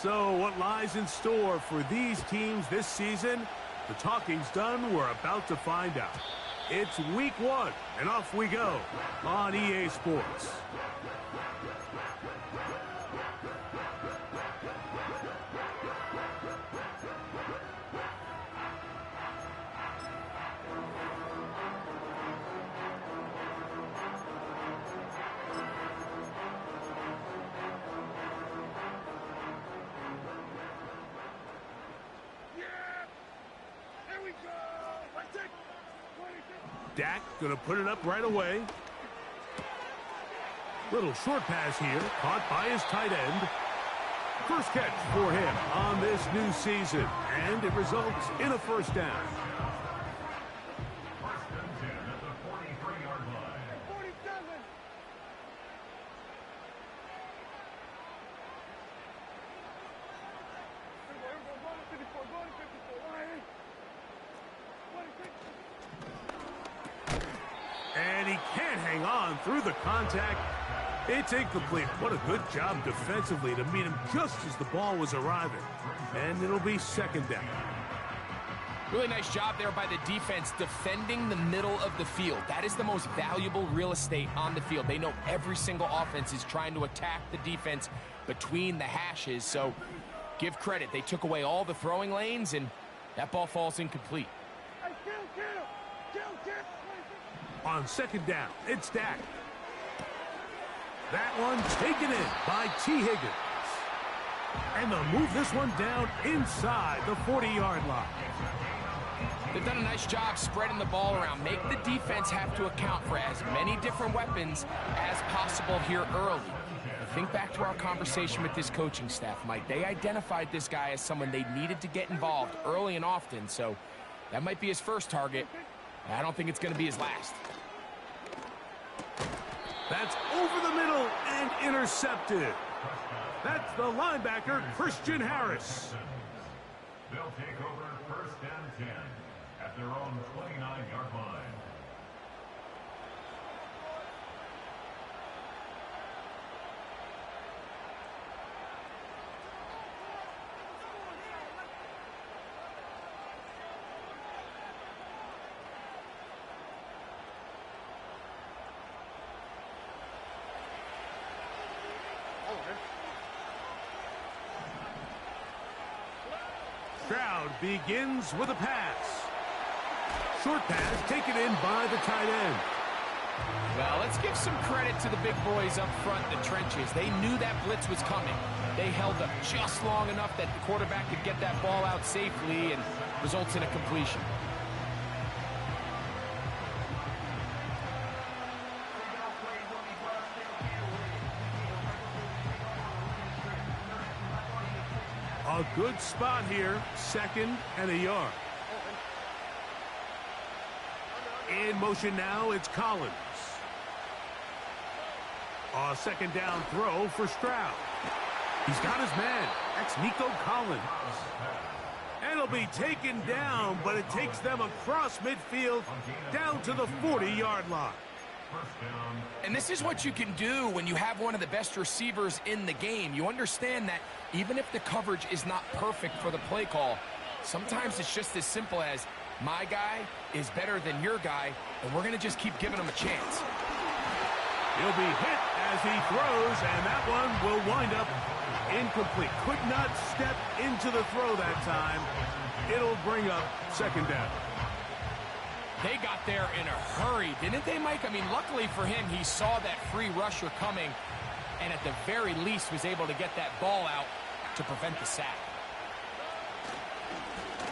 So what lies in store for these teams this season? The talking's done. We're about to find out. It's week 1, and off we go on EA Sports. Dak gonna put it up right away. Little short pass here, caught by his tight end. First catch for him on this new season, and it results in a first down. First and 10 at the 43-yard line. 47. And he can't hang on through the contact. It's incomplete. What a good job defensively to meet him just as the ball was arriving. And it'll be second down. Really nice job there by the defense defending the middle of the field. That is the most valuable real estate on the field. They know every single offense is trying to attack the defense between the hashes. So give credit. They took away all the throwing lanes, and that ball falls incomplete. On second down, it's Dak. That one taken in by T. Higgins. And they'll move this one down inside the 40-yard line. They've done a nice job spreading the ball around. Make the defense have to account for as many different weapons as possible here early. Think back to our conversation with this coaching staff, Mike. They identified this guy as someone they needed to get involved early and often, so that might be his first target. I don't think it's going to be his last. That's over the middle and intercepted. That's the linebacker, Christian Harris. They'll take over first and 10 at their own 29-yard line. Stroud begins with a pass. Short pass taken in by the tight end. Well, let's give some credit to the big boys up front in the trenches. They knew that blitz was coming. They held up just long enough that the quarterback could get that ball out safely and results in a completion. A good spot here, second and a yard. In motion now, it's Collins. A second down throw for Stroud. He's got his man. That's Nico Collins. And it'll be taken down, but it takes them across midfield down to the 40-yard line. And this is what you can do when you have one of the best receivers in the game. You understand that even if the coverage is not perfect for the play call, sometimes it's just as simple as my guy is better than your guy, and we're going to just keep giving him a chance. He'll be hit as he throws, and that one will wind up incomplete. Could not step into the throw that time. It'll bring up second down. They got there in a hurry, didn't they, Mike? I mean, luckily for him, he saw that free rusher coming and at the very least was able to get that ball out to prevent the sack.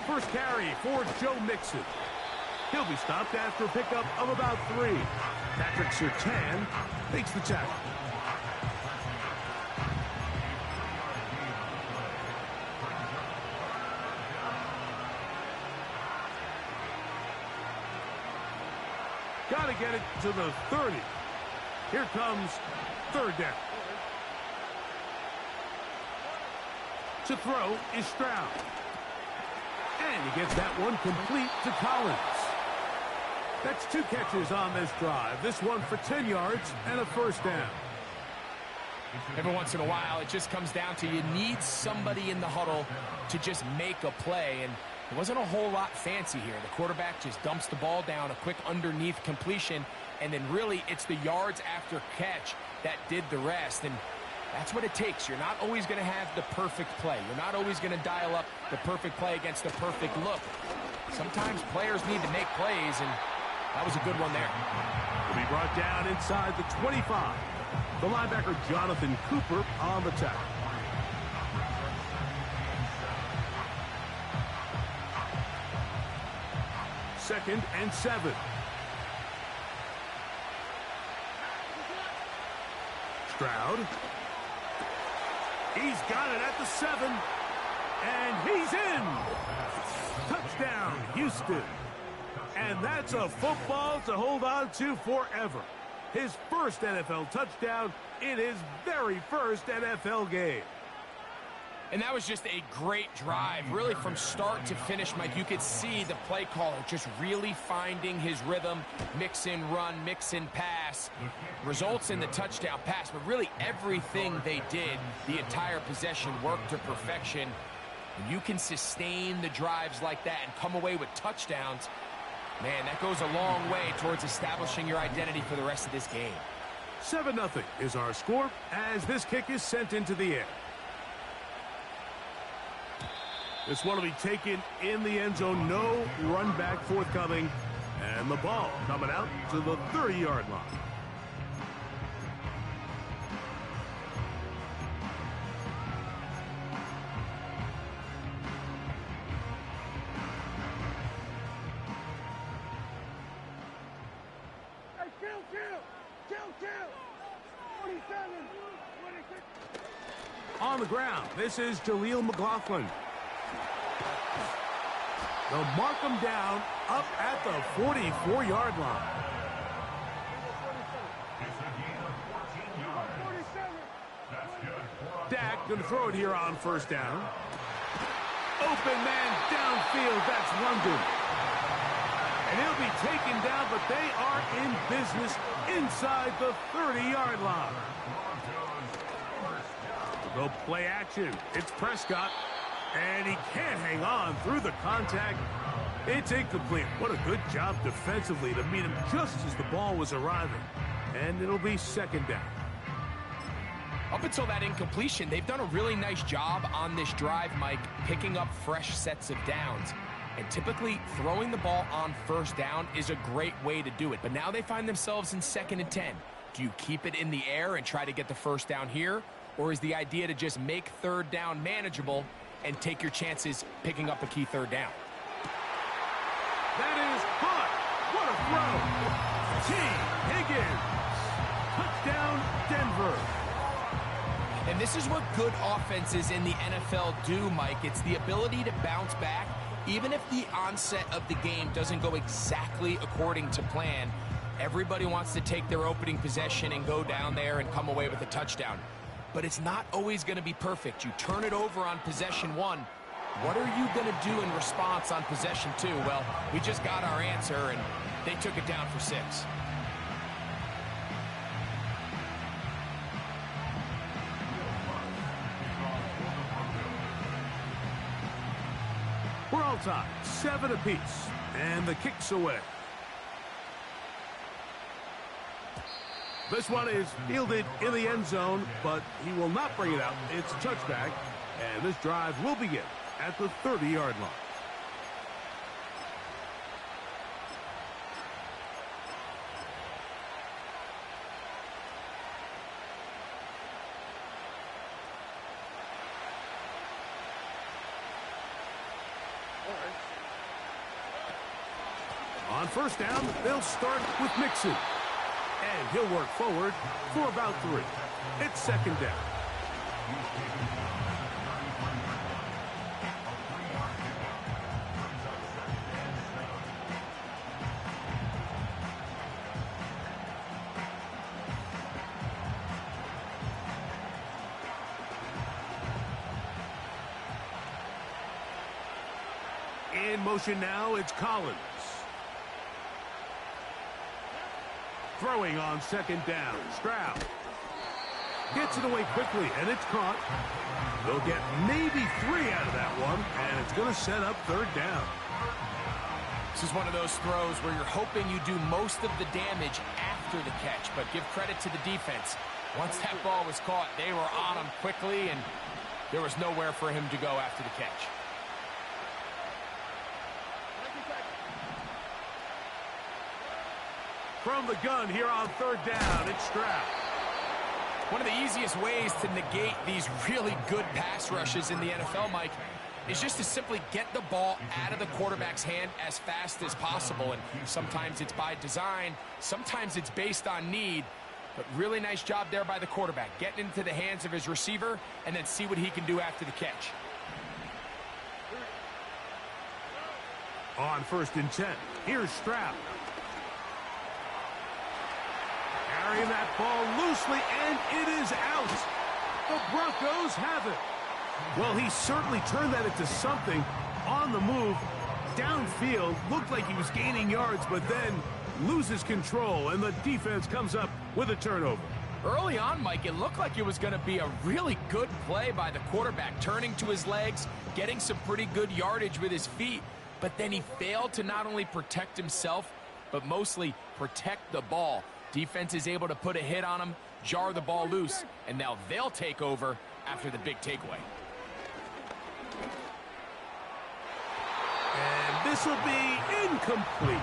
First carry for Joe Mixon. He'll be stopped after a pickup of about 3. Patrick Surtain takes the tackle. Got to get it to the 30. Here comes third down. To throw is Stroud. And he gets that one complete to Collins. That's 2 catches on this drive. This one for 10 yards and a first down. Every once in a while, it just comes down to you need somebody in the huddle to just make a play, and it wasn't a whole lot fancy here. The quarterback just dumps the ball down, a quick underneath completion, and then really it's the yards after catch that did the rest, and that's what it takes. You're not always going to have the perfect play. You're not always going to dial up the perfect play against the perfect look. Sometimes players need to make plays, and that was a good one there. Will be brought down inside the 25. The linebacker Jonathan Cooper on the tackle. Second and 7. Stroud. He's got it at the 7. And he's in. Touchdown, Houston. And that's a football to hold on to forever. His first NFL touchdown in his very first NFL game. And that was just a great drive, really from start to finish, Mike. You could see the play caller just really finding his rhythm, mix in run, mix in pass, results in the touchdown pass. But really everything they did, the entire possession, worked to perfection. When you can sustain the drives like that and come away with touchdowns, man, that goes a long way towards establishing your identity for the rest of this game. 7-0 is our score as this kick is sent into the air. This one will be taken in the end zone. No run back forthcoming. And the ball coming out to the 30-yard line. On the ground, this is Jaleel McLaughlin. They'll mark him down up at the 44-yard line. Dak going to throw it here on first down. Open man downfield, that's London. And he'll be taken down, but they are in business inside the 30-yard line. They'll play action. It's Prescott. And he can't hang on through the contact. It's incomplete. What a good job defensively to meet him just as the ball was arriving. And it'll be second down. Up until that incompletion, they've done a really nice job on this drive, Mike, picking up fresh sets of downs. And typically, throwing the ball on first down is a great way to do it. But now they find themselves in 2nd and 10. Do you keep it in the air and try to get the first down here? Or is the idea to just make third down manageable and take your chances picking up a key third down? That is hot. What a throw. T. Higgins. Touchdown, Denver. And this is what good offenses in the NFL do, Mike. It's the ability to bounce back, even if the onset of the game doesn't go exactly according to plan. Everybody wants to take their opening possession and go down there and come away with a touchdown. But it's not always going to be perfect. You turn it over on possession 1. What are you going to do in response on possession 2? Well, we just got our answer, and they took it down for 6. We're all tied, 7 apiece, and the kick's away. This one is fielded in the end zone, but he will not bring it out. It's a touchback, and this drive will begin at the 30-yard line. On first down, they'll start with Mixon. And he'll work forward for about 3. It's second down. In motion now, it's Collins. Throwing on second down, Stroud. Gets it away quickly, and it's caught. They'll get maybe 3 out of that one, and it's going to set up third down. This is one of those throws where you're hoping you do most of the damage after the catch, but give credit to the defense. Once that ball was caught, they were on him quickly, and there was nowhere for him to go after the catch. From the gun here on third down, it's Stroud. One of the easiest ways to negate these really good pass rushes in the NFL, Mike, is just to simply get the ball out of the quarterback's hand as fast as possible. And sometimes it's by design, sometimes it's based on need. But really nice job there by the quarterback, getting into the hands of his receiver and then see what he can do after the catch. On 1st and 10, here's Stroud. Carrying that ball loosely, and it is out. The Broncos have it. Well, he certainly turned that into something on the move. Downfield, looked like he was gaining yards, but then loses control, and the defense comes up with a turnover. Early on, Mike, it looked like it was going to be a really good play by the quarterback, turning to his legs, getting some pretty good yardage with his feet, but then he failed to not only protect himself, but mostly protect the ball. Defense is able to put a hit on him, jar the ball loose, and now they'll take over after the big takeaway. And this will be incomplete.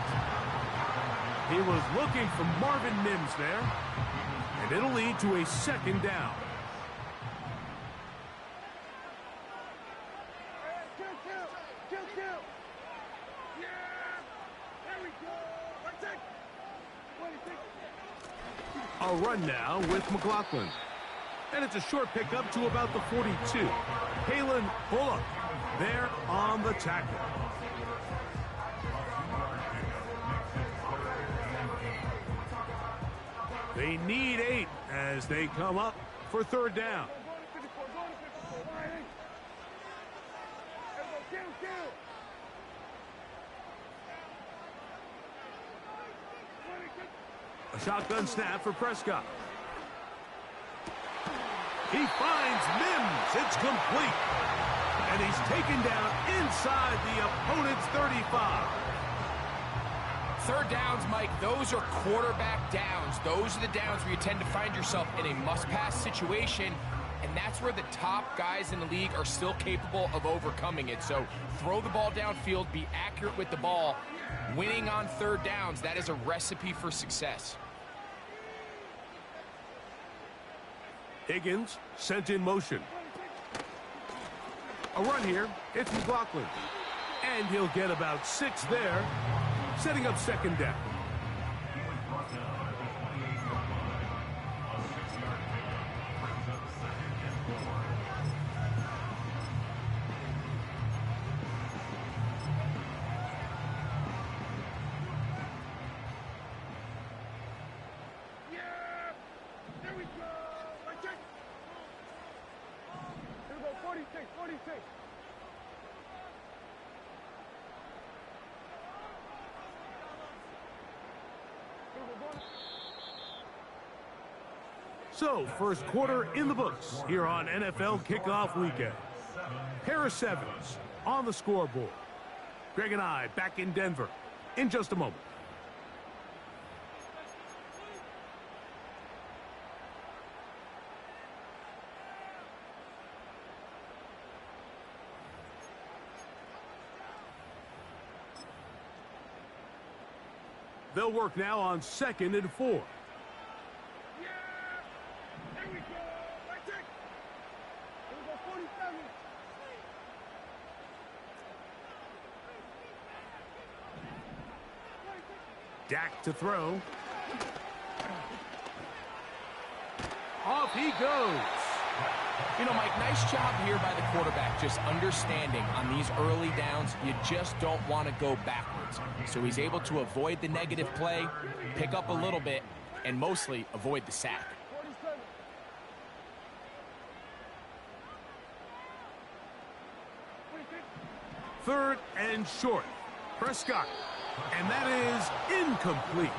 He was looking for Marvin Mims there, and it'll lead to a 2nd down. A run now with McLaughlin. And it's a short pickup to about the 42. Kalen Bullock there on the tackle. They need 8 as they come up for 3rd down. A shotgun snap for Prescott. He finds Mims. It's complete. And he's taken down inside the opponent's 35. 3rd downs, Mike, those are quarterback downs. Those are the downs where you tend to find yourself in a must-pass situation, and that's where the top guys in the league are still capable of overcoming it. So throw the ball downfield, be accurate with the ball. Winning on 3rd downs, that is a recipe for success. Higgins sent in motion. A run here. It's McLaughlin. And he'll get about 6 there, setting up 2nd down. So, 1st quarter in the books here on NFL Kickoff Weekend. Pair of 7s on the scoreboard. Greg and I back in Denver in just a moment. They'll work now on 2nd and 4. Dak to throw. Off he goes. You know, Mike, nice job here by the quarterback, just understanding on these early downs, you just don't want to go backwards. So he's able to avoid the negative play, pick up a little bit, and mostly avoid the sack. Third and short. Prescott. And that is incomplete.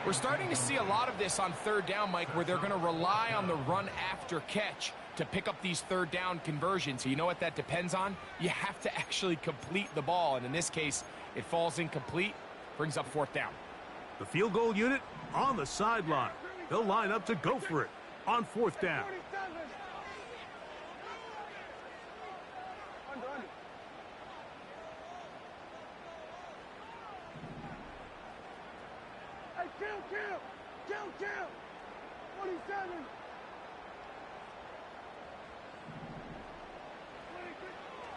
We're starting to see a lot of this on third down, Mike, where they're going to rely on the run after catch to pick up these third down conversions. So you know what that depends on? You have to actually complete the ball, and in this case, it falls incomplete, brings up fourth down. The field goal unit on the sideline. They'll line up to go for it on fourth down. Kill! 47!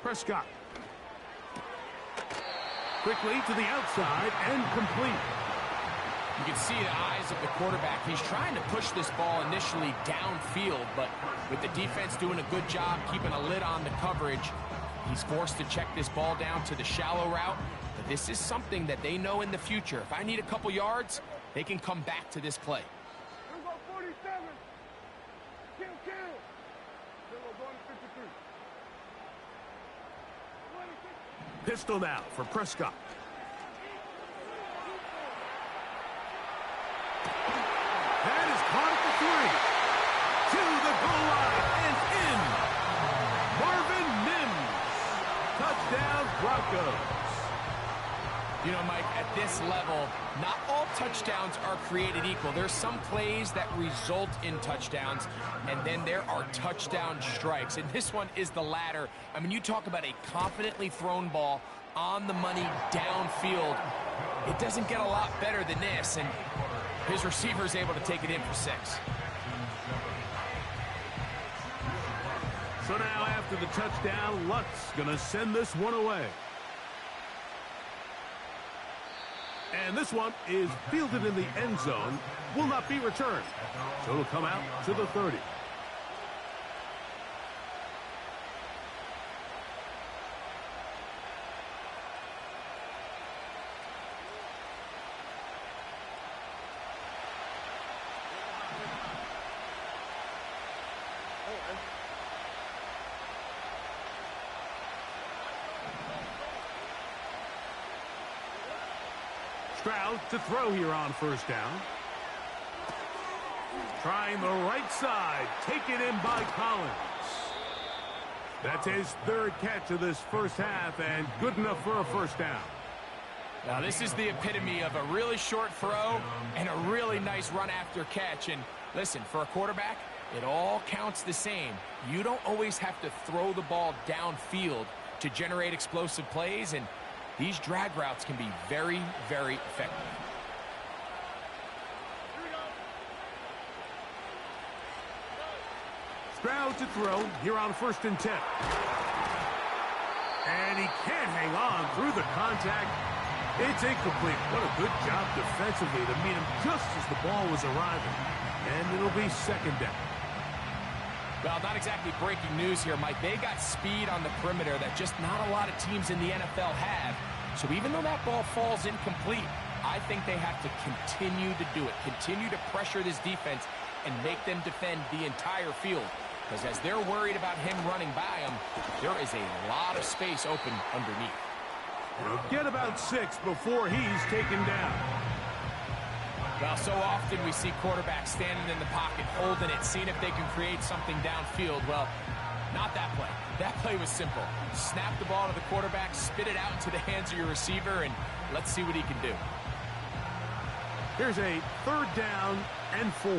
Prescott. Quickly to the outside and complete. You can see the eyes of the quarterback. He's trying to push this ball initially downfield, but with the defense doing a good job keeping a lid on the coverage, he's forced to check this ball down to the shallow route. But this is something that they know in the future. If I need a couple yards, they can come back to this play. Here we go, 47. Kill. Here we go, going to 53. Pistol now for Prescott. That is caught at the 3. To the goal line and in. Marvin Mims. Touchdown, Broncos. You know, Mike, at this level, not all touchdowns are created equal. There's some plays that result in touchdowns, and then there are touchdown strikes. And this one is the latter. I mean, you talk about a confidently thrown ball on the money downfield. It doesn't get a lot better than this, and his receiver is able to take it in for 6. So now after the touchdown, Lutz going to send this one away. And this one is fielded in the end zone, will not be returned. So it'll come out to the 30. Stroud to throw here on first down. Trying the right side. Taken in by Collins. That's his third catch of this first half and good enough for a first down. Now, this is the epitome of a really short throw and a really nice run after catch. And listen, for a quarterback, it all counts the same. You don't always have to throw the ball downfield to generate explosive plays, and these drag routes can be very, very effective. Stroud to throw here on 1st and 10. And he can't hang on through the contact. It's incomplete. What a good job defensively to meet him just as the ball was arriving. And it'll be 2nd down. Well, not exactly breaking news here, Mike. They got speed on the perimeter that just not a lot of teams in the NFL have. So even though that ball falls incomplete, I think they have to continue to do it. Continue to pressure this defense and make them defend the entire field. Because as they're worried about him running by them, there is a lot of space open underneath. We'll get about 6 before he's taken down. Well, so often we see quarterbacks standing in the pocket, holding it, seeing if they can create something downfield. Well, not that play. That play was simple. Snap the ball to the quarterback, spit it out into the hands of your receiver, and let's see what he can do. Here's a 3rd down and 4.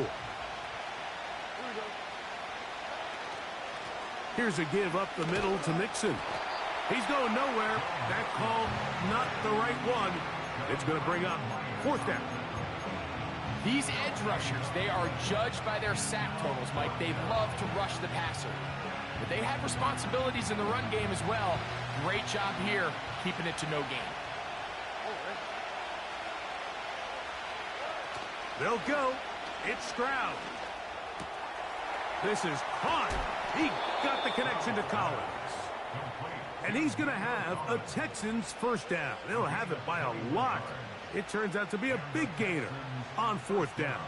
Here's a give up the middle to Mixon. He's going nowhere. That call, not the right one. It's going to bring up 4th down. These edge rushers, they are judged by their sack totals, Mike. They love to rush the passer. But they have responsibilities in the run game as well. Great job here, keeping it to no gain. They'll go. It's Stroud. This is caught. He got the connection to Collins. And he's going to have a Texans 1st down. They'll have it by a lot. It turns out to be a big gainer on 4th down.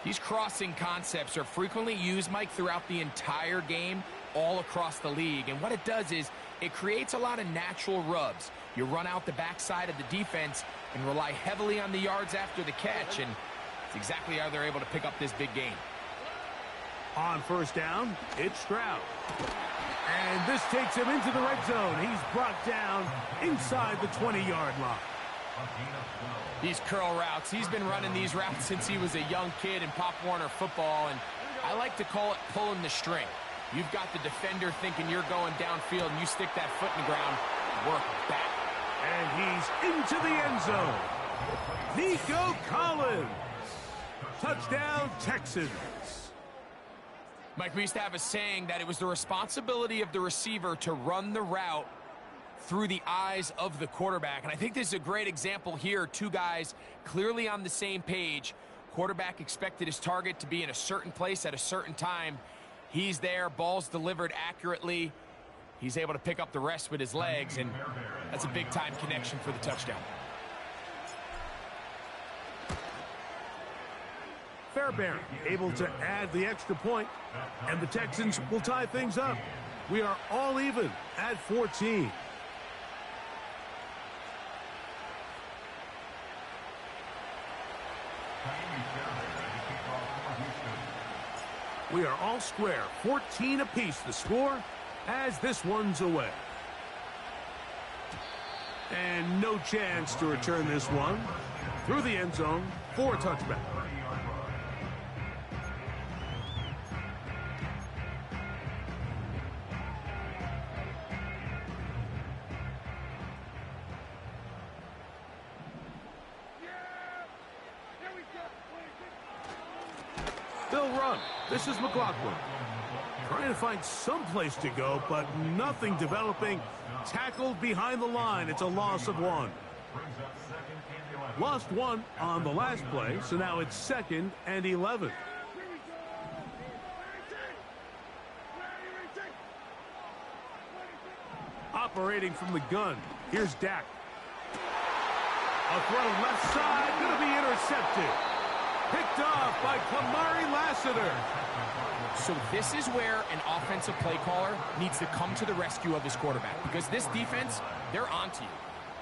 These crossing concepts are frequently used, Mike, throughout the entire game, all across the league. And what it does is it creates a lot of natural rubs. You run out the backside of the defense, and rely heavily on the yards after the catch, and it's exactly how they're able to pick up this big gain. On first down, it's Stroud. And this takes him into the red zone. He's brought down inside the 20-yard line. These curl routes, he's been running these routes since he was a young kid in Pop Warner football, and I like to call it pulling the string. You've got the defender thinking you're going downfield, and you stick that foot in the ground, work back. And he's into the end zone. Nico Collins. Touchdown, Texans. Mike, we used to have a saying that it was the responsibility of the receiver to run the route through the eyes of the quarterback. And I think this is a great example here. Two guys clearly on the same page. Quarterback expected his target to be in a certain place at a certain time. He's there, ball's delivered accurately. He's able to pick up the rest with his legs, and that's a big-time connection for the touchdown. Fairbairn able to add the extra point, and the Texans will tie things up. We are all even at 14. We are all square, 14 apiece the score as this one's away. And no chance to return this one through the end zone for a touchback. They'll run. This is McLaughlin. Trying to find some place to go, but nothing developing. Tackled behind the line. It's a loss of 1. Lost 1 on the last play, so now it's 2nd and 11. Operating from the gun. Here's Dak. A throw left side, going to be intercepted. Picked off by Kamari Lassiter. So this is where an offensive play caller needs to come to the rescue of his quarterback, because this defense, they're onto you.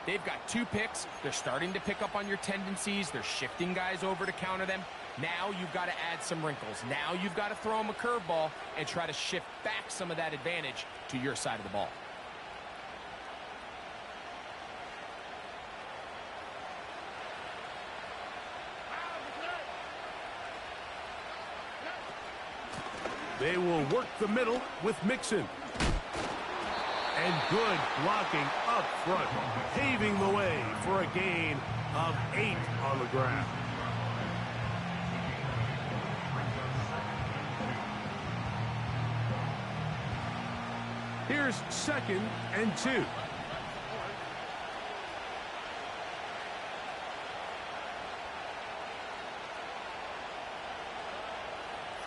They've got 2 picks. They're starting to pick up on your tendencies. They're shifting guys over to counter them. Now you've got to add some wrinkles. Now you've got to throw them a curveball and try to shift back some of that advantage to your side of the ball. They will work the middle with Mixon. And good blocking up front, paving the way for a gain of 8 on the ground. Here's 2nd and 2.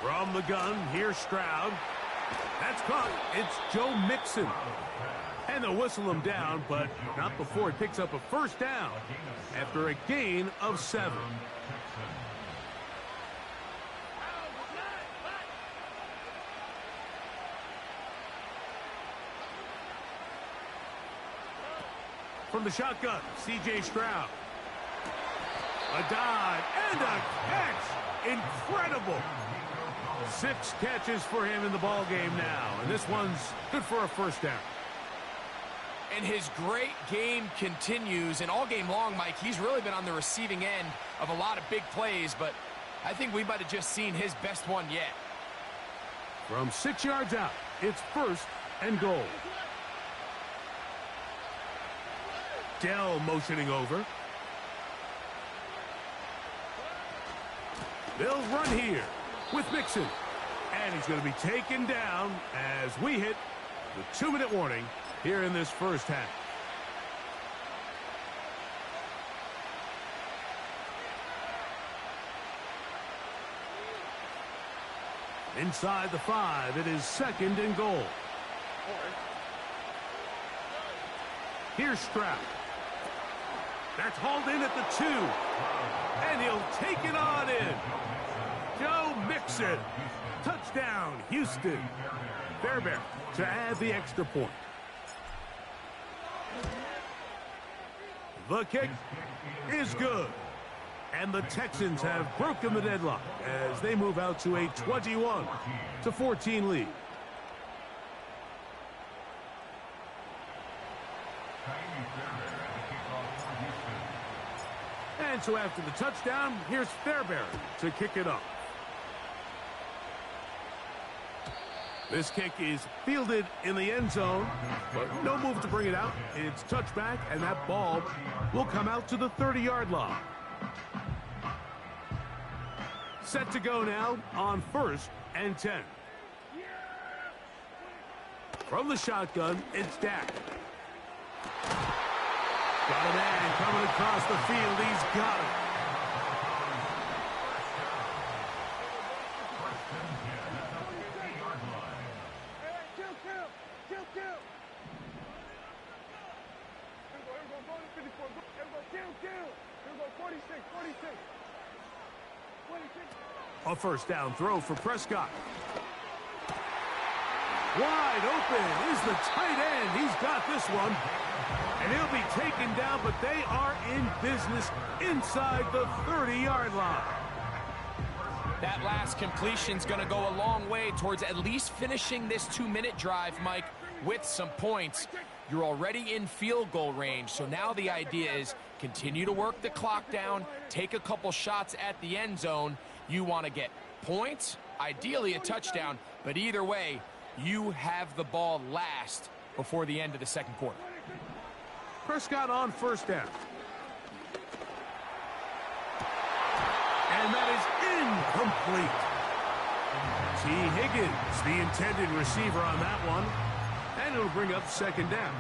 From the gun, here's Stroud. That's caught. It's Joe Mixon. And they'll whistle him down, but not before he picks up a first down after a gain of 7. From the shotgun, C.J. Stroud. A dive and a catch. Incredible. 6 catches for him in the ball game now, and this one's good for a first down. And his great game continues, and all game long, Mike, he's really been on the receiving end of a lot of big plays, but I think we might have just seen his best one yet. From 6 yards out, it's 1st and goal. Dell motioning over. They'll run here with Mixon. And he's going to be taken down as we hit the 2-minute warning here in this first half. Inside the 5, it is 2nd and goal. Here's Stroud. That's hauled in at the 2. And he'll take it on in. Joe Mixon. Touchdown, Houston. Fairbairn to add the extra point. The kick is good. And the Texans have broken the deadlock as they move out to a 21-14 lead. And so after the touchdown, here's Fairbairn to kick it off. This kick is fielded in the end zone, but no move to bring it out. It's touchback, and that ball will come out to the 30-yard line. Set to go now on 1st and 10. From the shotgun, it's Dak. Got a man coming across the field. He's got it. A first down throw for Prescott. Wide open is the tight end. He's got this one. And he'll be taken down, but they are in business inside the 30-yard line. That last completion's going to go a long way towards at least finishing this 2-minute drive, Mike, with some points. You're already in field goal range, so now the idea is continue to work the clock down, take a couple shots at the end zone. You want to get points, ideally a touchdown, but either way, you have the ball last before the end of the second quarter. Prescott on first down. And that is incomplete. T. Higgins, the intended receiver on that one. And it'll bring up second down.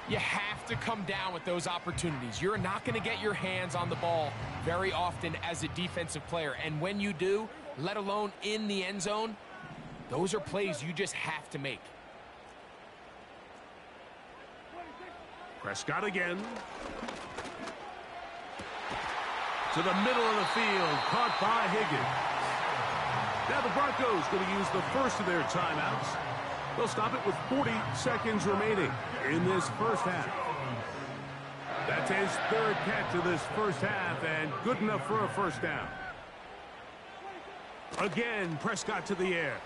You have to come down with those opportunities. You're not going to get your hands on the ball very often as a defensive player. And when you do, let alone in the end zone, those are plays you just have to make. Prescott again. To the middle of the field, caught by Higgins. Now the Broncos going to use the first of their timeouts. They'll stop it with 40 seconds remaining in this first half. That's his third catch of this first half, and good enough for a first down. Again, Prescott to the air.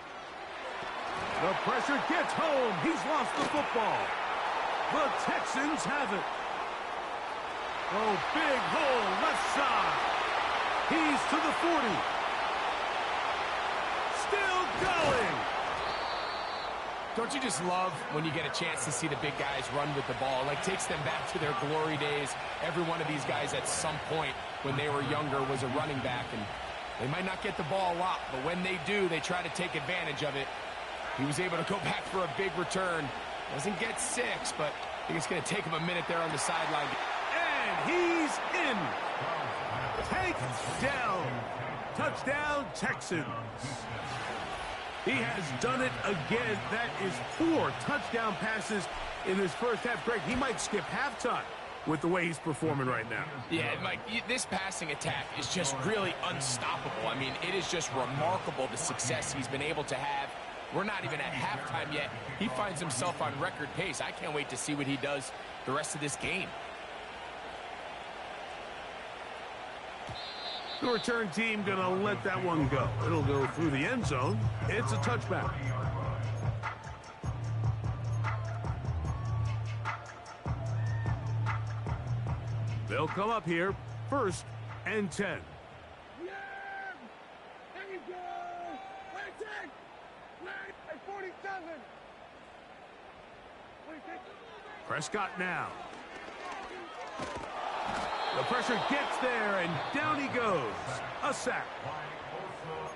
The pressure gets home. He's lost the football. The Texans have it. Oh, big hole left side. He's to the 40. Still going. Don't you just love when you get a chance to see the big guys run with the ball? Like, takes them back to their glory days. Every one of these guys at some point when they were younger was a running back, and they might not get the ball a lot, but when they do, they try to take advantage of it. He was able to go back for a big return. Doesn't get 6, but I think it's going to take him a minute there on the sideline. And he's in. Takedown. Touchdown, Texans. He has done it again. That is 4 touchdown passes in his first half. Greg, he might skip halftime with the way he's performing right now. Yeah, Mike, this passing attack is just really unstoppable. I mean, it is just remarkable the success he's been able to have. We're not even at halftime yet. He finds himself on record pace. I can't wait to see what he does the rest of this game. The return team going to let that one go. It'll go through the end zone. It's a touchback. They'll come up here, 1st and 10. Yeah! There you go! Wait, take! Wait! At 47! Wait, take! Prescott now. The pressure gets there, and down he goes. A sack.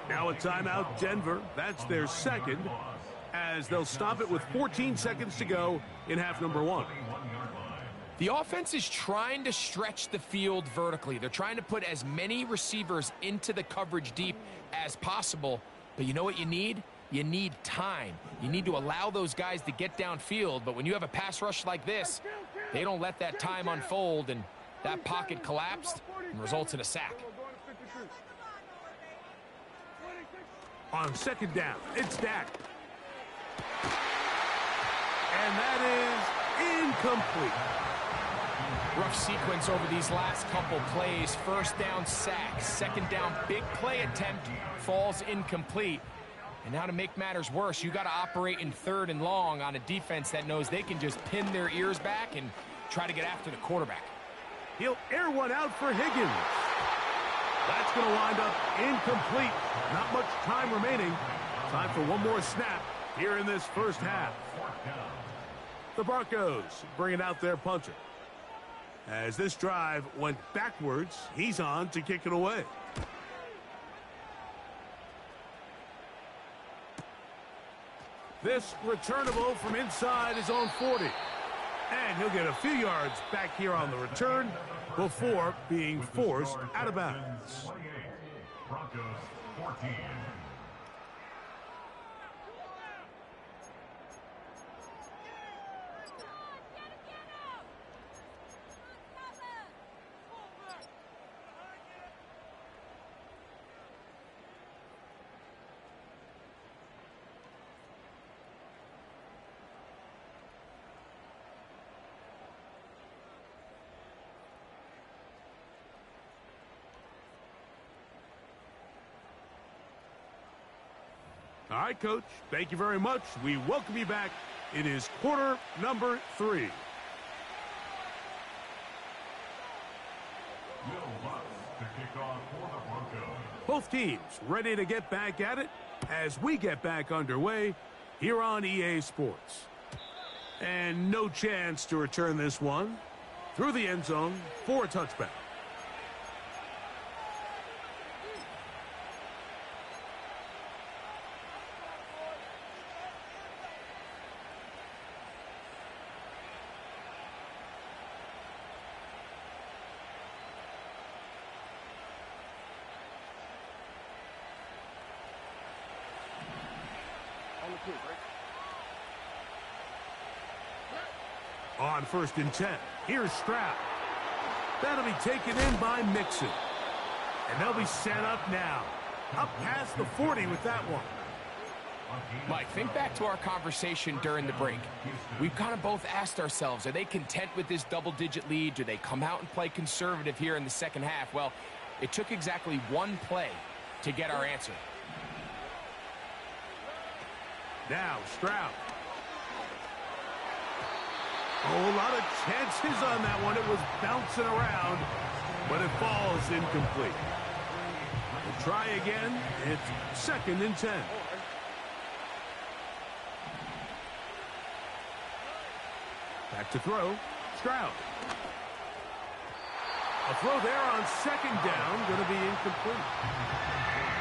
Now a timeout, Denver. That's their second, as they'll stop it with 14 seconds to go in half number 1. The offense is trying to stretch the field vertically. They're trying to put as many receivers into the coverage deep as possible. But you know what you need? You need time. You need to allow those guys to get downfield. But when you have a pass rush like this, they don't let that time unfold, and that pocket collapsed and results in a sack. On second down, it's Dak. And that is incomplete. Rough sequence over these last couple plays. First down sack, second down big play attempt falls incomplete. And now to make matters worse, you got to operate in 3rd and long on a defense that knows they can just pin their ears back and try to get after the quarterback. He'll air one out for Higgins. That's going to wind up incomplete. Not much time remaining. Time for one more snap here in this first half. The Broncos bringing out their punter. As this drive went backwards, he's on to kick it away. This returnable from inside his own 40. And he'll get a few yards back here on the return before being forced out of bounds. 28, Broncos 14. All right, Coach. Thank you very much. We welcome you back. It is quarter number 3. Will Lutz to kick off for the Broncos. Both teams ready to get back at it as we get back underway here on EA Sports. And no chance to return this one through the end zone for a touchback. On 1st and 10, here's Stroud. That'll be taken in by Mixon. And they'll be set up now. Up past the 40 with that one. Mike, think back to our conversation during the break. We've kind of both asked ourselves, are they content with this double-digit lead? Do they come out and play conservative here in the second half? Well, it took exactly one play to get our answer. Now, Stroud. Oh, a lot of chances on that one. It was bouncing around, but it falls incomplete. We'll try again. It's 2nd and 10. Back to throw. Stroud. A throw there on 2nd down. Going to be incomplete.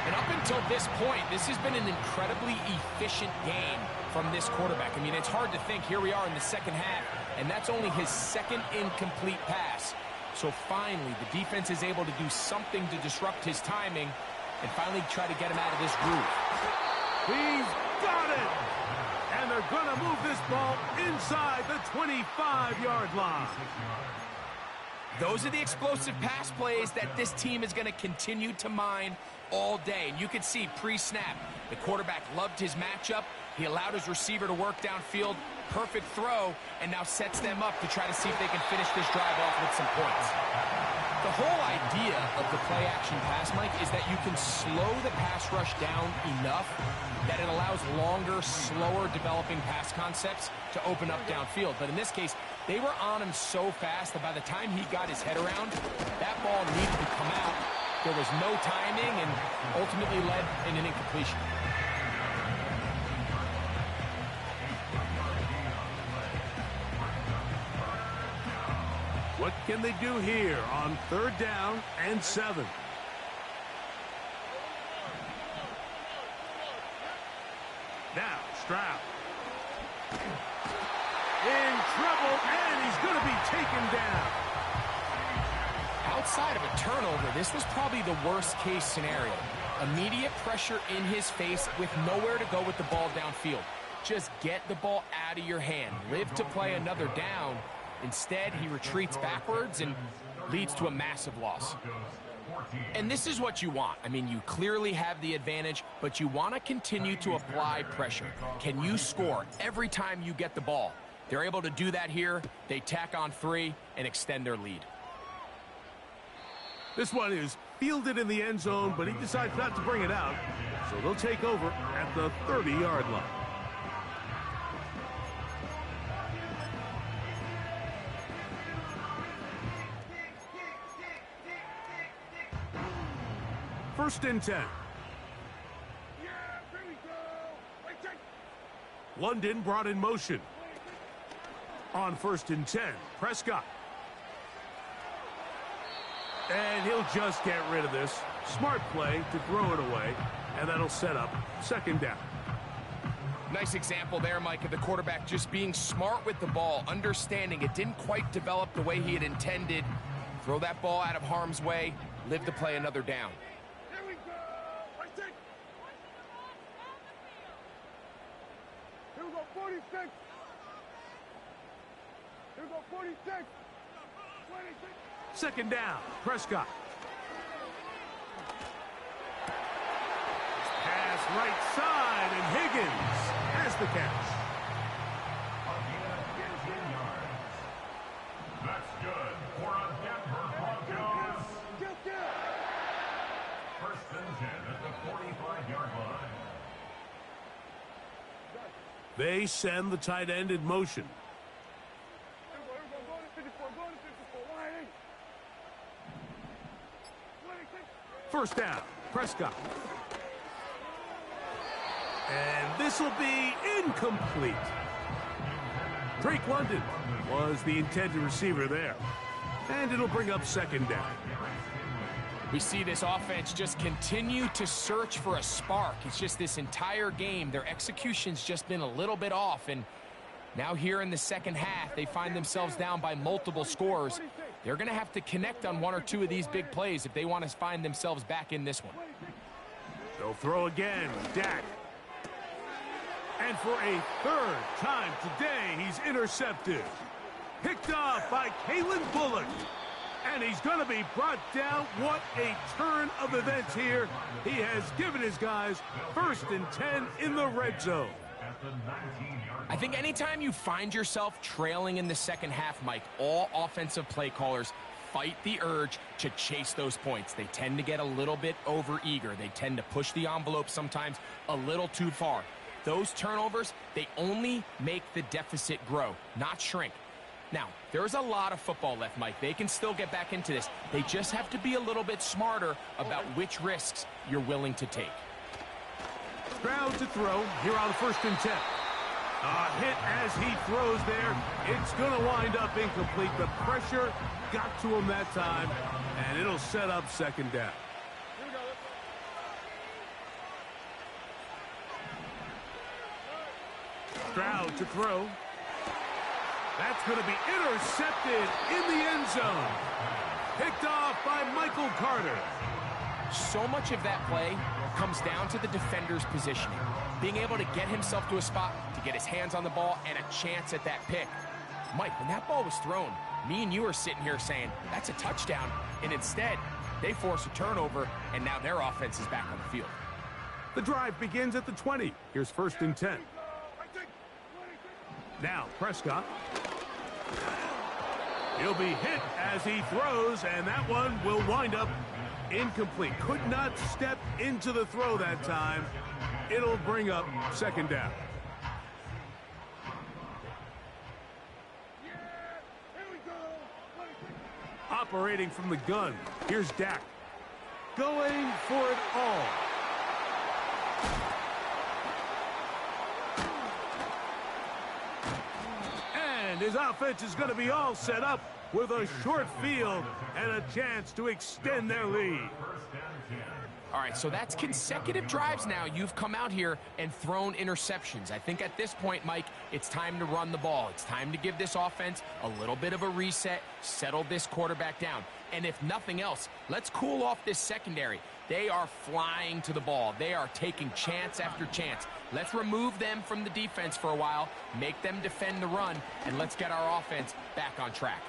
And up until this point, this has been an incredibly efficient game from this quarterback. I mean, it's hard to think. Here we are in the second half, and that's only his 2nd incomplete pass. So finally, the defense is able to do something to disrupt his timing and finally try to get him out of this groove. He's got it! And they're going to move this ball inside the 25-yard line. Those are the explosive pass plays that this team is going to continue to mine all day. And you can see pre-snap, the quarterback loved his matchup. He allowed his receiver to work downfield. Perfect throw, and now sets them up to try to see if they can finish this drive off with some points. The whole idea of the play-action pass, Mike, is that you can slow the pass rush down enough that it allows longer, slower developing pass concepts to open up downfield. But in this case, they were on him so fast that by the time he got his head around, that ball needed to come out. There was no timing and ultimately led in an incompletion. What can they do here on 3rd down and 7? Now, Stroud. In trouble, and he's going to be taken down. Outside of a turnover, this was probably the worst-case scenario. Immediate pressure in his face with nowhere to go with the ball downfield. Just get the ball out of your hand. Live to play another down. Instead, he retreats backwards and leads to a massive loss. And this is what you want. I mean, you clearly have the advantage, but you want to continue to apply pressure. Can you score every time you get the ball? They're able to do that here. They tack on 3 and extend their lead. This one is fielded in the end zone, but he decides not to bring it out. So they'll take over at the 30-yard line. First and 10. London brought in motion. On first and 10, Prescott. And he'll just get rid of this. Smart play to throw it away, and that'll set up second down. Nice example there, Mike, of the quarterback just being smart with the ball, understanding it didn't quite develop the way he had intended. Throw that ball out of harm's way, live to play another down. Here we go. Here we go, 46. Here we go, 46. 26. Second down, Prescott. Pass right side, and Higgins has the catch. That's good for a Denver Broncos. First and 10 at the 45-yard line. They send the tight end in motion. First down, Prescott. And this will be incomplete. Drake London was the intended receiver there. And it'll bring up second down. We see this offense just continue to search for a spark. It's just this entire game, their execution's just been a little bit off. And now here in the second half, they find themselves down by multiple scores. They're going to have to connect on 1 or 2 of these big plays if they want to find themselves back in this one. They'll throw again, Dak. And for a third time today, he's intercepted. Picked off by Kalen Bullock. And he's going to be brought down. What a turn of events here. He has given his guys first and 10 in the red zone. I think anytime you find yourself trailing in the second half, Mike, all offensive play callers fight the urge to chase those points. They tend to get a little bit overeager. They tend to push the envelope sometimes a little too far. Those turnovers, they only make the deficit grow, not shrink. Now, there's a lot of football left, Mike. They can still get back into this. They just have to be a little bit smarter about which risks you're willing to take. Crowd to throw here on first and 10. A hit as he throws there. It's going to wind up incomplete. The pressure got to him that time, and it'll set up second down. Crowd to throw. That's going to be intercepted in the end zone. Picked off by Michael Carter. So much of that play comes down to the defender's positioning. Being able to get himself to a spot, to get his hands on the ball, and a chance at that pick. Mike, when that ball was thrown, me and you are sitting here saying, that's a touchdown. And instead, they force a turnover, and now their offense is back on the field. The drive begins at the 20. Here's first and 10. Now, Prescott. He'll be hit as he throws, and that one will wind up incomplete. Could not step into the throw that time. It'll bring up second down. Operating from the gun, here's Dak. Going for it all. And his offense is going to be all set up with a short field and a chance to extend their lead. All right, so that's consecutive drives now. You've come out here and thrown interceptions. I think at this point, Mike, it's time to run the ball. It's time to give this offense a little bit of a reset, settle this quarterback down. And if nothing else, let's cool off this secondary. They are flying to the ball. They are taking chance after chance. Let's remove them from the defense for a while, make them defend the run, and let's get our offense back on track.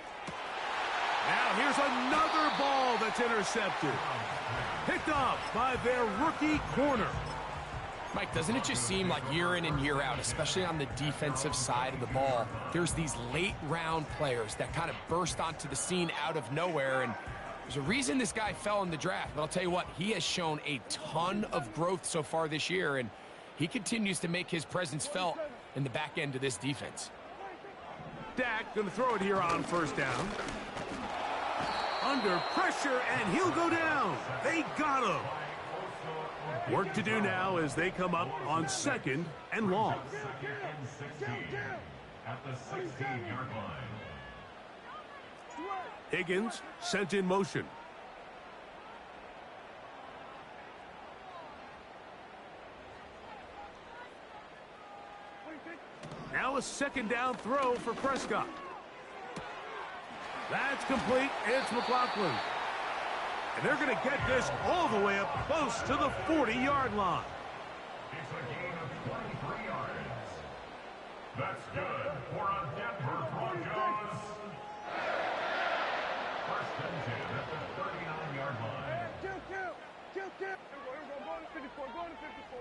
Now here's another ball that's intercepted. Picked off by their rookie corner. Mike, doesn't it just seem like year in and year out, especially on the defensive side of the ball, there's these late-round players that kind of burst onto the scene out of nowhere, and there's a reason this guy fell in the draft, but I'll tell you what, he has shown a ton of growth so far this year, and he continues to make his presence felt in the back end of this defense. Dak going to throw it here on first down. Under pressure, and he'll go down. They got him. Work to do now as they come up on second and long. Second and 16 at the 16-yard line. Higgins sent in motion. Now a second down throw for Prescott. That's complete. It's McLaughlin. And they're going to get this all the way up close to the 40-yard line. It's a gain of 23 yards. That's good for a Denver Broncos. First and 10 at the 39-yard line. Kill. Go to 54, go to 54.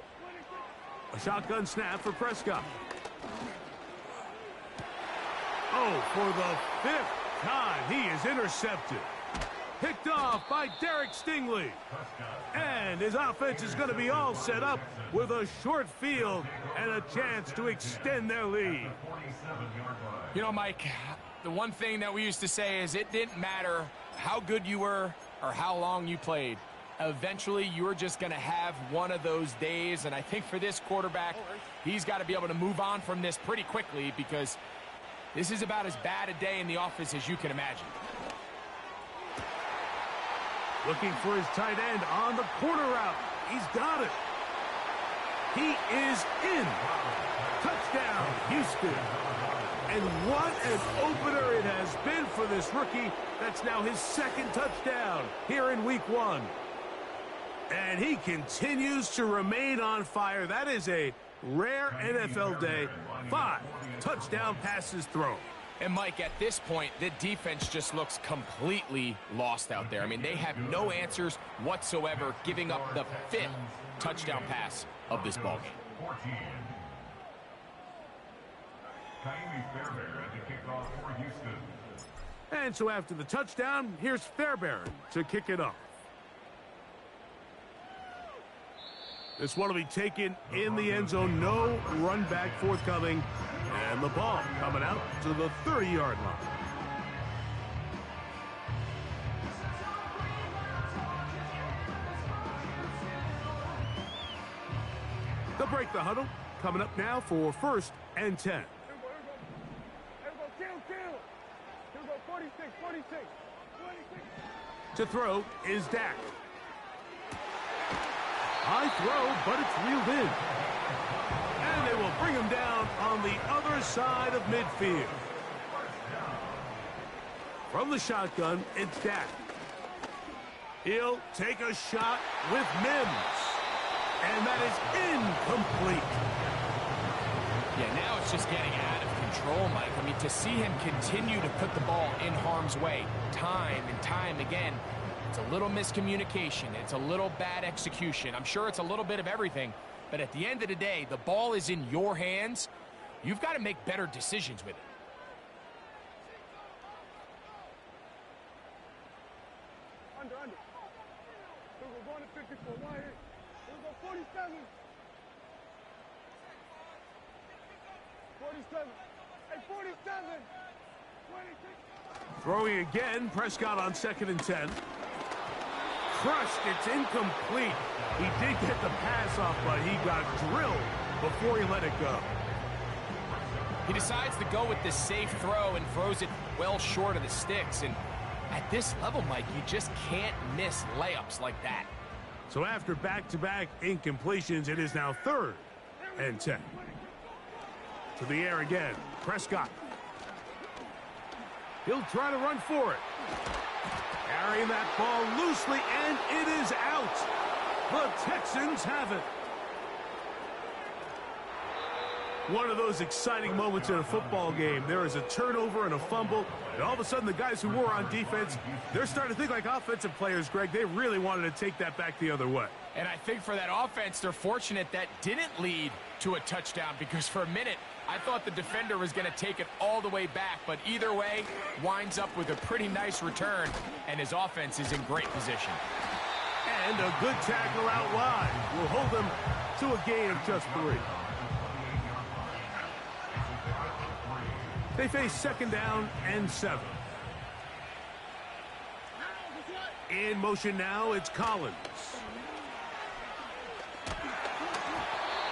26. A shotgun snap for Prescott. Oh, for the 5th time, he is intercepted. Picked off by Derek Stingley. And his offense is going to be all set up with a short field and a chance to extend their lead. You know, Mike, the one thing that we used to say is it didn't matter how good you were or how long you played. Eventually, you were just going to have one of those days, and I think for this quarterback, he's got to be able to move on from this pretty quickly because this is about as bad a day in the office as you can imagine. Looking for his tight end on the corner route. He's got it. He is in. Touchdown, Houston. And what an opener it has been for this rookie. That's now his 2nd touchdown here in week 1. And he continues to remain on fire. That is a rare NFL day. 5 touchdown passes thrown. And, Mike, at this point, the defense just looks completely lost out there. I mean, they have no answers whatsoever, giving up the 5th touchdown pass of this ballgame. 14. Kylie Fairbairn at the kickoff for Houston. And so after the touchdown, here's Fairbairn to kick it off. This one will be taken in the end zone. No run back forthcoming. And the ball coming out to the 30-yard line. They'll break the huddle. Coming up now for 1st and 10. Here we go. Here we go, 46. 26. To throw is Dak. High throw, but it's reeled in. And they will bring him down on the other side of midfield. From the shotgun, it's Dak. He'll take a shot with Mims. And that is incomplete. Yeah, now it's just getting out of control, Mike. I mean, to see him continue to put the ball in harm's way time and time again, it's a little miscommunication. It's a little bad execution. I'm sure it's a little bit of everything. But at the end of the day, the ball is in your hands. You've got to make better decisions with it. Under. Here we go, going to 54. Why here? Here we go, 47. 47. Hey, 47. 26. Throwing again, Prescott on 2nd and 10. Crushed, it's incomplete. He did get the pass off, but he got drilled before he let it go. He decides to go with the safe throw and throws it well short of the sticks. And at this level, Mike, you just can't miss layups like that. So after back-to-back incompletions, it is now 3rd and 10. To the air again, Prescott. He'll try to run for it. Carrying that ball loosely, and it is out. The Texans have it. One of those exciting moments in a football game. There is a turnover and a fumble, and all of a sudden the guys who were on defense, they're starting to think like offensive players, Greg. They really wanted to take that back the other way. And I think for that offense, they're fortunate that didn't lead to a touchdown, because for a minute, I thought the defender was going to take it all the way back. But either way, winds up with a pretty nice return, and his offense is in great position. And a good tackle out wide will hold them to a gain of just 3. They face 2nd down and 7. In motion now, it's Collins.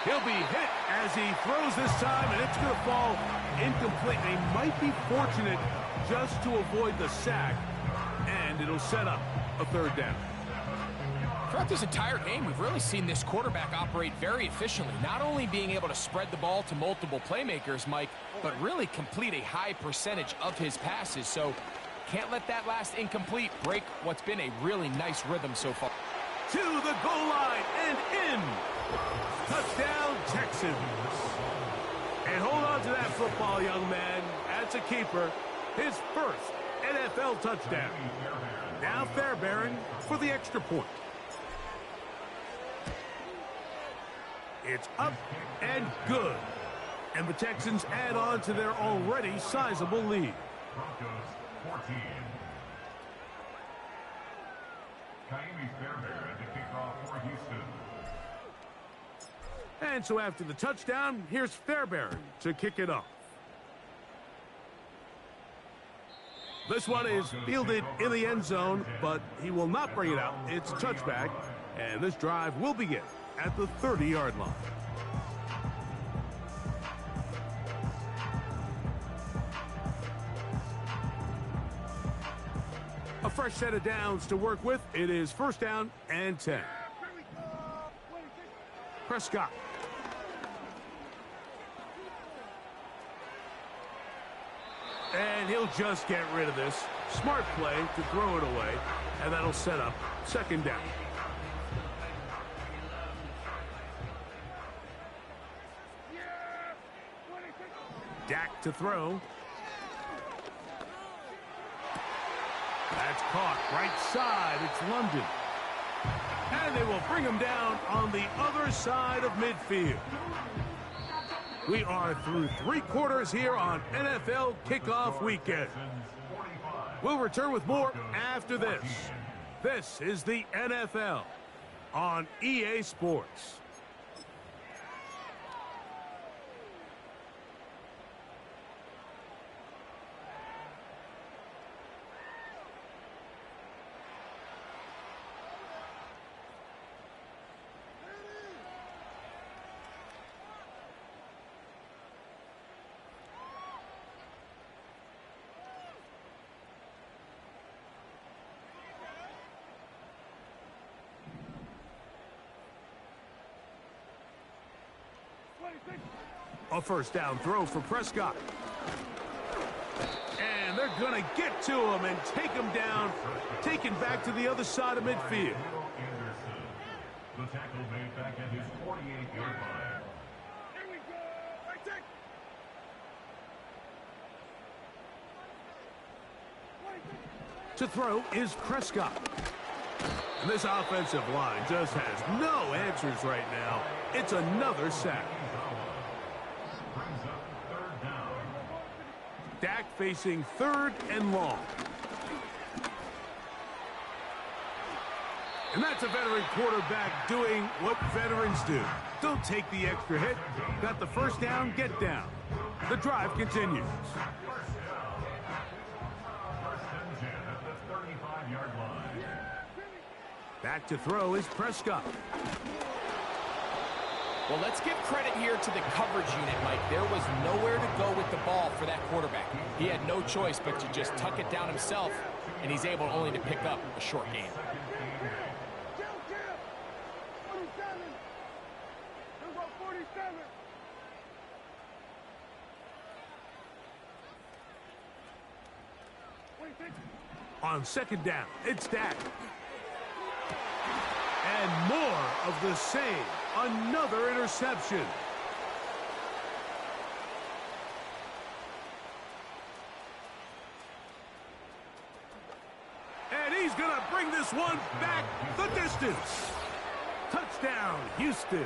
He'll be hit as he throws this time, and it's going to fall incomplete. They might be fortunate just to avoid the sack, and it'll set up a 3rd down. Throughout this entire game, we've really seen this quarterback operate very efficiently, not only being able to spread the ball to multiple playmakers, Mike, but really complete a high percentage of his passes. So can't let that last incomplete break what's been a really nice rhythm so far. To the goal line and in. Touchdown, Texans. And hold on to that football, young man. That's a keeper. His first NFL touchdown. Now Fairbairn for the extra point. It's up and good. And the Texans add on to their already sizable lead. Broncos 14. Fairbairn to kick off for Houston. And so after the touchdown, here's Fairbairn to kick it off. This one is fielded in the end zone, but he will not bring it out. It's a touchback, and this drive will begin at the 30-yard line. A fresh set of downs to work with. It is 1st down and 10. Prescott. And he'll just get rid of this. Smart play to throw it away, and that'll set up 2nd down. Dak to throw. That's caught right side. It's London. And they will bring him down on the other side of midfield. We are through 3 quarters here on NFL Kickoff Weekend. We'll return with more after this. This is the NFL on EA Sports. A 1st down throw for Prescott. And they're going to get to him and take him down, taken back to the other side of midfield. The tackle made back at his 48-yard line. Here we go. Right take. To throw is Prescott. And this offensive line just has no answers right now. It's another sack. Brings up 3rd down. Dak facing 3rd and long. And that's a veteran quarterback doing what veterans do. Don't take the extra hit. Got the 1st down, get down. The drive continues. Back to throw is Prescott. Well, let's give credit here to the coverage unit, Mike. There was nowhere to go with the ball for that quarterback. He had no choice but to just tuck it down himself, and he's able only to pick up a short gain. On 2nd down, it's Dak. And more of the same. Another interception. this one back the distance. Touchdown, Houston.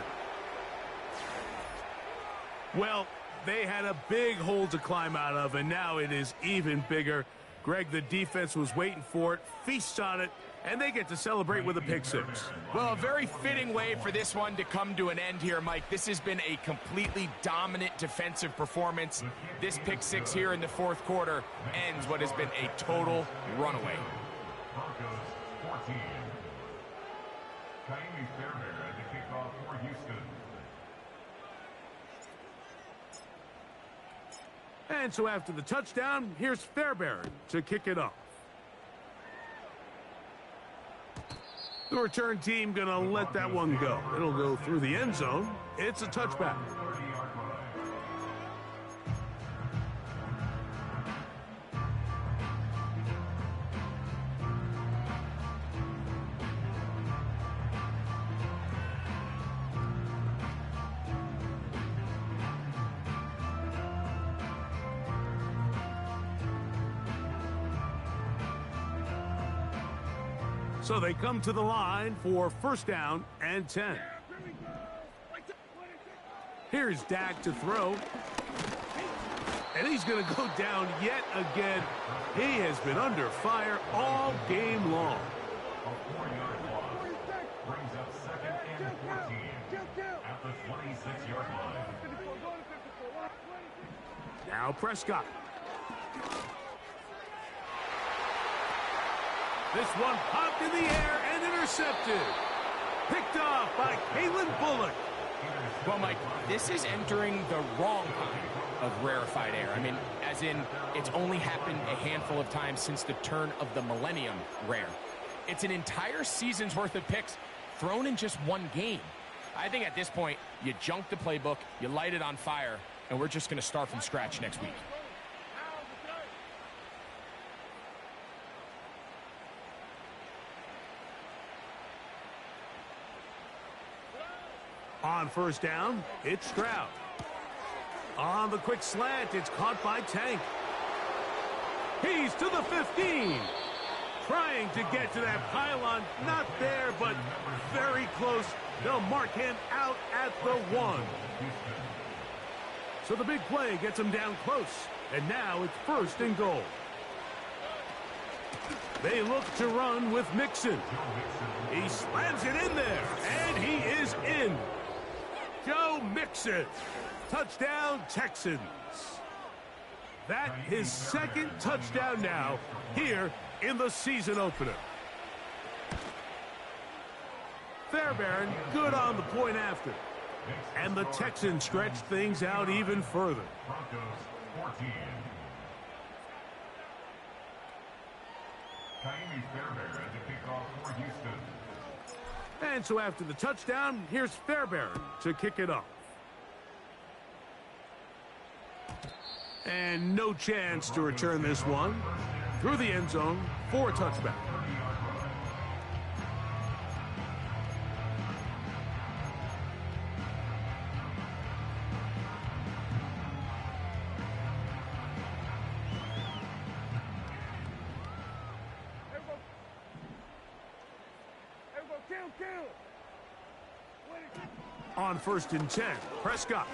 Well, they had a big hole to climb out of, and now it is even bigger. Greg, the defense was waiting for it, feasts on it, and they get to celebrate with a pick six. Well, a very fitting way for this one to come to an end here, Mike. This has been a completely dominant defensive performance. This pick six here in the fourth quarter ends what has been a total runaway. Broncos 14. Kaimi Fairbairn at the kickoff for Houston. And so after the touchdown, here's Fairbairn to kick it off. The return team going to let that one go. It'll go through the end zone. It's a touchback. So they come to the line for first down and 10. Here's Dak to throw. And he's going to go down yet again. He has been under fire all game long. A 4-yard loss brings up second and 14 at the 26-yard line. Now Prescott. This one popped in the air and intercepted. Picked off by Kalen Bullock. Well, Mike, this is entering the wrong kind of rarefied air. I mean, as in, it's only happened a handful of times since the turn of the millennium rare. It's an entire season's worth of picks thrown in just one game. I think at this point, you junk the playbook, you light it on fire, and we're just going to start from scratch next week. On first down, it's Stroud. On the quick slant, it's caught by Tank. He's to the 15. Trying to get to that pylon. Not there, but very close. They'll mark him out at the 1. So the big play gets him down close. And now it's first and goal. They look to run with Mixon. He slams it in there, and he is in. Joe Mixon. Touchdown, Texans. That his second touchdown now here in the season opener. Fairbairn good on the point after. And the Texans stretch things out even further. Broncos 14. Kaimi Fairbairn at the kickoff for Houston. And so after the touchdown, here's Fairbairn to kick it off. And no chance to return this one. Through the end zone for a touchback. On first and 10, Prescott.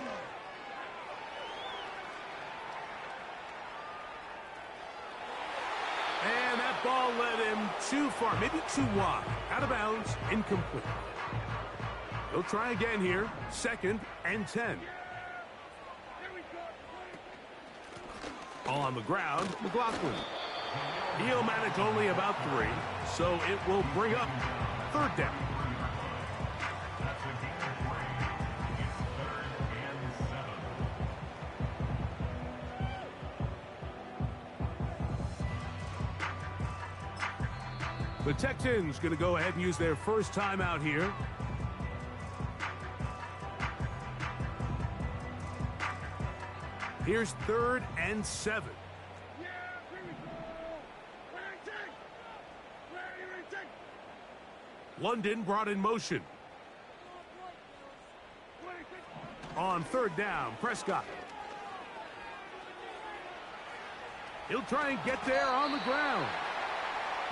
And that ball led him too far, maybe too wide. Out of bounds, incomplete. He'll try again here, second and 10. On the ground, McLaughlin. He'll manage only about 3, so it will bring up third down. The Texans going to go ahead and use their first timeout here. Here's 3rd and 7. London brought in motion. On 3rd down, Prescott. He'll try and get there on the ground.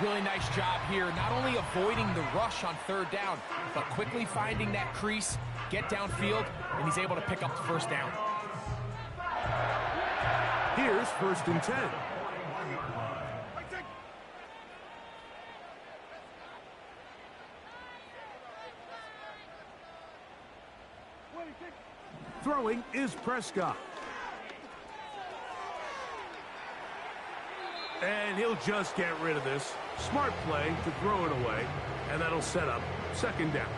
Really nice job here, not only avoiding the rush on third down, but quickly finding that crease, get downfield, and he's able to pick up the first down. Here's 1st and 10. Throwing is Prescott. And he'll just get rid of this. Smart play to throw it away, and that'll set up 2nd down.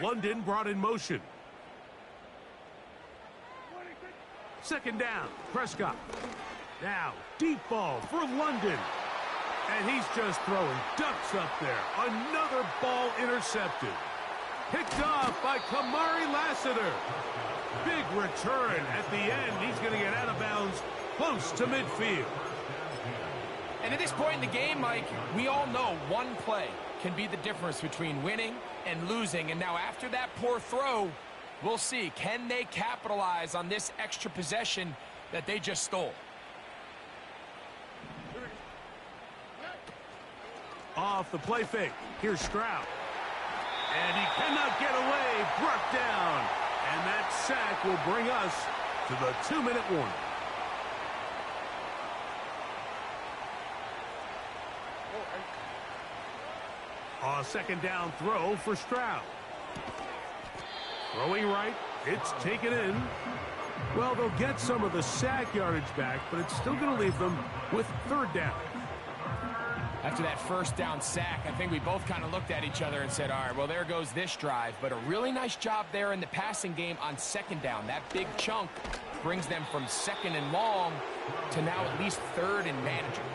London brought in motion. 2nd down, Prescott. Now, deep ball for London. And he's just throwing ducks up there. Another ball intercepted. Picked off by Kamari Lassiter. Big return at the end. He's going to get out of bounds close to midfield. And at this point in the game, Mike, we all know one play can be the difference between winning and losing. And now after that poor throw, we'll see. Can they capitalize on this extra possession that they just stole? Off the play fake. Here's Stroud. And he cannot get away. Brought down. And that sack will bring us to the 2-minute warning. A 2nd down throw for Stroud. Throwing right. It's taken in. Well, they'll get some of the sack yardage back, but it's still going to leave them with 3rd down. After that 1st down sack, I think we both kind of looked at each other and said, all right, well, there goes this drive. But a really nice job there in the passing game on 2nd down. That big chunk brings them from 2nd and long to now at least 3rd and manageable.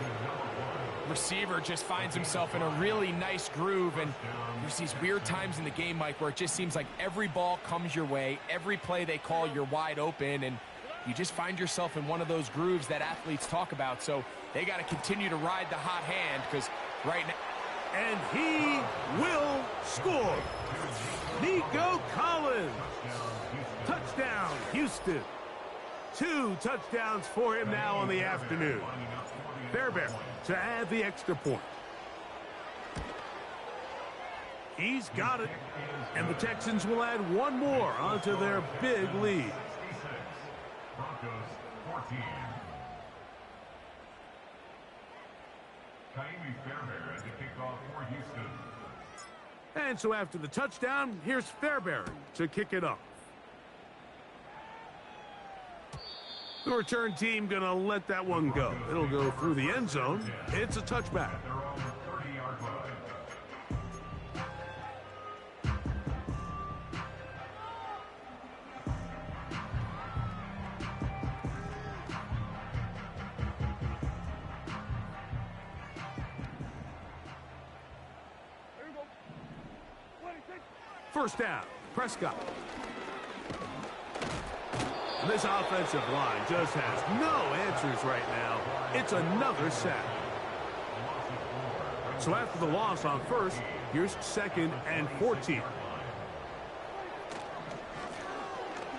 Receiver just finds himself in a really nice groove, and there's these weird times in the game, Mike, where it just seems like every ball comes your way, every play they call, you're wide open, and you just find yourself in one of those grooves that athletes talk about. So they got to continue to ride the hot hand, because right now... And he will score. Nico Collins. Touchdown, Houston. 2 touchdowns for him now on the afternoon. Fairbairn to add the extra point. He's got it. And the Texans will add one more onto their big lead. Broncos 14. Fairbairn to kick off for Houston. And so after the touchdown, here's Fairbairn to kick it off. The return team going to let that one go. It'll go through the end zone. It's a touchback. Their own 30-yard line. First down, Prescott. And this offensive line just has no answers right now. It's another sack. So after the loss on 1st, here's 2nd and 14.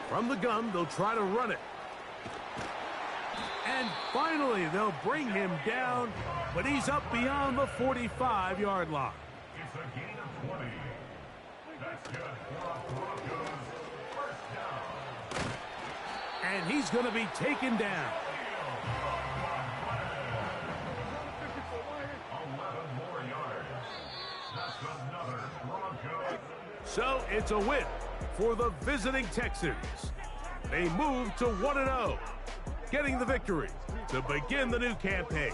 From the gun, they'll try to run it. And finally, they'll bring him down, but he's up beyond the 45-yard line. It's a gain of 20. That's good for Broncos. First down. And he's going to be taken down. 11 more yards. That's another Broncos. So it's a win for the visiting Texans. They move to 1-0, getting the victory to begin the new campaign.